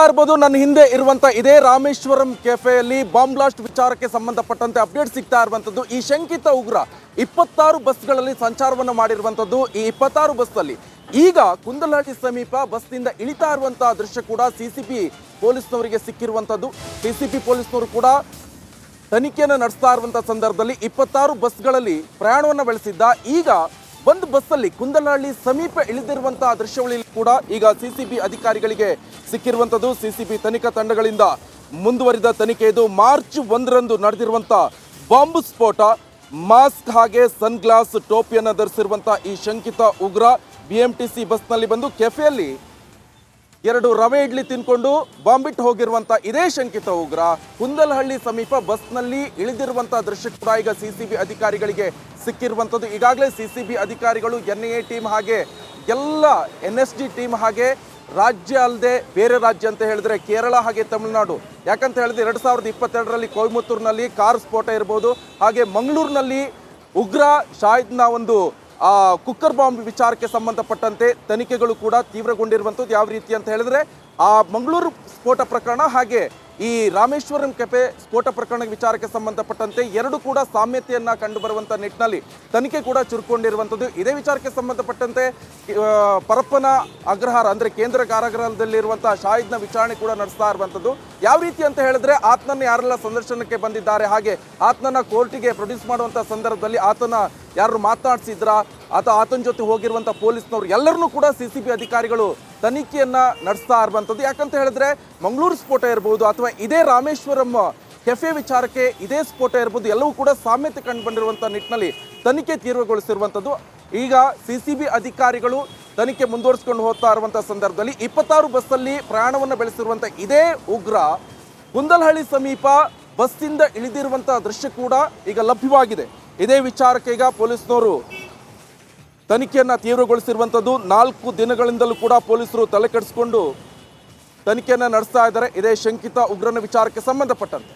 ಇರಬಹುದು ನನ್ನ ಹಿಂದೆ ಇರುವಂತ ಇದೇ ರಾಮೇಶ್ವರಂ ಕೆಫೆಯಲ್ಲಿ ಬಾಂಬ್ ಬ್ಲಾಸ್ಟ್ ವಿಚಾರಕ್ಕೆ ಸಂಬಂಧಪಟ್ಟಂತೆ ಅಪ್ಡೇಟ್ ಸಿಗ್ತಾ ಇರುವಂತದ್ದು ಈ ಶಂಕಿತ ಉಗ್ರ 26 ಬಸ್ಗಳಲ್ಲಿ ಸಂಚಾರವನ್ನು ಮಾಡಿರುವಂತದ್ದು ಈ 26 ಬಸ್ನಲ್ಲಿ ಈಗ ಕುಂದಲಹಳ್ಳಿ ಸಮೀಪ ಬಸ್ನಿಂದ ಇಳಿತಾ ಇರುವಂತಹ ದೃಶ್ಯ ಕೂಡ ಸಿಸಿಬಿ ಪೊಲೀಸ್ನವರಿಗೆ ಸಿಕ್ಕಿರುವಂತದ್ದು ಸಿಸಿಬಿ ಪೊಲೀಸ್ನವರು ಕೂಡ ತನಿಖೆಯನ್ನು ನಡೆಸ್ತಾ ಇರುವಂತಹ ಸಂದರ್ಭದಲ್ಲಿ 26 ಬಸ್ಗಳಲ್ಲಿ ಪ್ರಯಾಣವನ್ನು ಬೆಳೆಸಿದ್ದ ಈಗ ಒಂದು ಬಸ್ಸಲ್ಲಿ ಕುಂದಲಹಳ್ಳಿ ಸಮೀಪ ಇಳಿದಿರುವಂತಹ ದೃಶ್ಯಾವಳಿಯಲ್ಲಿ ಕೂಡ ಈಗ ಸಿಸಿಬಿ ಅಧಿಕಾರಿಗಳಿಗೆ ಸಿಕ್ಕಿರುವಂತದ್ದು ಸಿಸಿಬಿ ತನಿಖಾ ತಂಡಗಳಿಂದ ಮುಂದುವರಿದ ತನಿಖೆ ಇದು ಮಾರ್ಚ್ 1ರಂದು ನಡೆದಿರುವಂತಹ ಬಾಂಬ್ ಸ್ಫೋಟ ಮಾಸ್ಕ್ ಹಾಗೆ ಸನ್ ಗ್ಲಾಸ್ ಟೋಪಿಯನ್ನು ಧರಿಸಿರುವಂತಹ ಈ ಶಂಕಿತ ಉಗ್ರ ಬಿಎಂಟಿಸಿ ಬಸ್ನಲ್ಲಿ ಬಂದು ಕೆಫೆಯಲ್ಲಿ 2 ರವೆ ಇಡ್ಲಿ ತಿನ್ಕೊಂಡು ಬಾಂಬಿಟ್ಟು ಹೋಗಿರುವಂತ ಇದೇ ಶಂಕಿತ ಉಗ್ರ ಕುಂದಲಹಳ್ಳಿ ಸಮೀಪ ಬಸ್ನಲ್ಲಿ ಇಳಿದಿರುವಂತಹ ದೃಶ್ಯ ಕೂಡ ಈಗ ಸಿಸಿಬಿ ಅಧಿಕಾರಿಗಳಿಗೆ ಸಿಕ್ಕಿರುವಂಥದ್ದು. ಈಗಾಗಲೇ ಸಿಸಿಬಿ ಅಧಿಕಾರಿಗಳು ಎನ್ಐಎ ಟೀಮ್ ಹಾಗೆ ಎಲ್ಲ NSG ಟೀಮ್ ಹಾಗೆ ರಾಜ್ಯ ಅಲ್ಲದೆ ಬೇರೆ ರಾಜ್ಯ ಅಂತ ಹೇಳಿದ್ರೆ ಕೇರಳ ಹಾಗೆ ತಮಿಳುನಾಡು, ಯಾಕಂತ ಹೇಳಿದ್ರೆ 2022ರಲ್ಲಿ ಕೊಯಮತ್ತೂರಿನಲ್ಲಿ ಕಾರ್ ಸ್ಫೋಟ ಇರ್ಬೋದು, ಹಾಗೆ ಮಂಗಳೂರಿನಲ್ಲಿ ಉಗ್ರ ಶಾಹಿದ್ನ ಒಂದು ಕುಕ್ಕರ್ ಬಾಂಬ್ ವಿಚಾರಕ್ಕೆ ಸಂಬಂಧಪಟ್ಟಂತೆ ತನಿಖೆಗಳು ಕೂಡ ತೀವ್ರಗೊಂಡಿರುವಂಥದ್ದು. ಯಾವ ರೀತಿ ಅಂತ ಹೇಳಿದ್ರೆ ಆ ಮಂಗಳೂರು ಸ್ಫೋಟ ಪ್ರಕರಣ ಹಾಗೆ ಈ ರಾಮೇಶ್ವರಂ ಕೆಫೆ ಸ್ಫೋಟ ಪ್ರಕರಣ ವಿಚಾರಕ್ಕೆ ಸಂಬಂಧಪಟ್ಟಂತೆ ಎರಡು ಕೂಡ ಸಾಮ್ಯತೆಯನ್ನ ಕಂಡು ಬರುವಂತ ನಿಟ್ಟಿನಲ್ಲಿ ತನಿಖೆ ಕೂಡ ಚುರುಕೊಂಡಿರುವಂಥದ್ದು. ಇದೇ ವಿಚಾರಕ್ಕೆ ಸಂಬಂಧಪಟ್ಟಂತೆ ಪರಪ್ಪನ ಅಗ್ರಹಾರ ಅಂದ್ರೆ ಕೇಂದ್ರ ಕಾರಾಗೃಹದಲ್ಲಿರುವಂತಹ ಶಾಹಿದ್ನ ವಿಚಾರಣೆ ಕೂಡ ನಡೆಸ್ತಾ ಇರುವಂಥದ್ದು. ಯಾವ ರೀತಿ ಅಂತ ಹೇಳಿದ್ರೆ ಆತನನ್ನ ಯಾರೆಲ್ಲ ಸಂದರ್ಶನಕ್ಕೆ ಬಂದಿದ್ದಾರೆ ಹಾಗೆ ಆತನನ್ನ ಕೋರ್ಟಿಗೆ ಪ್ರೊಡ್ಯೂಸ್ ಮಾಡುವಂತ ಸಂದರ್ಭದಲ್ಲಿ ಆತನ ಯಾರು ಮಾತನಾಡಿಸಿದ್ರ ಆತನ ಜೊತೆ ಹೋಗಿರುವಂತ ಪೊಲೀಸ್ನವರು ಎಲ್ಲರನ್ನೂ ಕೂಡ ಸಿಸಿಬಿ ಅಧಿಕಾರಿಗಳು ತನಿಖೆಯನ್ನ ನಡೆಸ್ತಾ ಇರುವಂಥದ್ದು. ಯಾಕಂತ ಹೇಳಿದ್ರೆ ಮಂಗಳೂರು ಸ್ಫೋಟ ಇರಬಹುದು ಅಥವಾ ಇದೇ ರಾಮೇಶ್ವರಂ ಕೆಫೆ ವಿಚಾರಕ್ಕೆ ಇದೇ ಸ್ಫೋಟ ಇರ್ಬೋದು, ಎಲ್ಲವೂ ಕೂಡ ಸಾಮ್ಯತೆ ಕಂಡು ಬಂದಿರುವಂಥ ನಿಟ್ಟಿನಲ್ಲಿ ತನಿಖೆ ತೀವ್ರಗೊಳಿಸಿರುವಂಥದ್ದು. ಈಗ ಸಿಸಿಬಿ ಅಧಿಕಾರಿಗಳು ತನಿಖೆ ಮುಂದುವರಿಸಿಕೊಂಡು ಹೋಗ್ತಾ ಇರುವಂಥ ಸಂದರ್ಭದಲ್ಲಿ 26 ಬಸ್ಸಲ್ಲಿ ಪ್ರಯಾಣವನ್ನು ಬೆಳೆಸಿರುವಂಥ ಇದೇ ಉಗ್ರ ಕುಂದಲಹಳ್ಳಿ ಸಮೀಪ ಬಸ್ಸಿಂದ ಇಳಿದಿರುವಂಥ ದೃಶ್ಯ ಕೂಡ ಈಗ ಲಭ್ಯವಾಗಿದೆ. ಇದೇ ವಿಚಾರಕ್ಕೆ ಈಗ ಪೊಲೀಸ್ನವರು ತನಿಖೆಯನ್ನು ತೀವ್ರಗೊಳಿಸಿರುವಂಥದ್ದು. 4 ದಿನಗಳಿಂದಲೂ ಕೂಡ ಪೊಲೀಸರು ತಲೆ ಕೆಡಿಸಿಕೊಂಡು ತನಿಖೆಯನ್ನು ನಡೆಸ್ತಾ ಇದ್ದಾರೆ ಇದೇ ಶಂಕಿತ ಉಗ್ರನ ವಿಚಾರಕ್ಕೆ ಸಂಬಂಧಪಟ್ಟಂತೆ.